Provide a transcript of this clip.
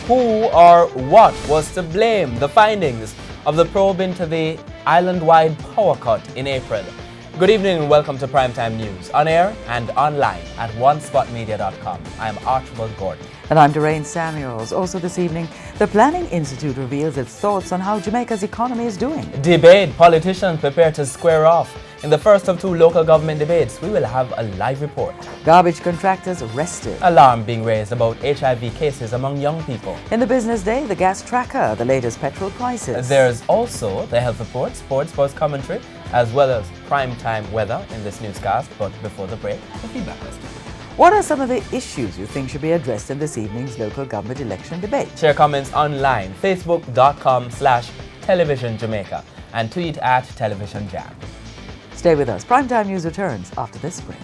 who or what was to blame, the findings of the probe into the island-wide power cut in April. Good evening and welcome to Primetime News, on air and online at onespotmedia.com. I am Archibald Gordon. And I'm Doreen Samuels. Also this evening, the Planning Institute reveals its thoughts on how Jamaica's economy is doing. Debate, politicians prepare to square off. In the first of two local government debates, we will have a live report. Garbage contractors arrested. Alarm being raised about HIV cases among young people. In the business day, the gas tracker, the latest petrol prices. There's also the health report, sports commentary, as well as primetime weather in this newscast. But before the break, the feedback question. What are some of the issues you think should be addressed in this evening's local government election debate? Share comments online, facebook.com/television Jamaica and tweet at Television Jam. Stay with us. Primetime News returns after this break.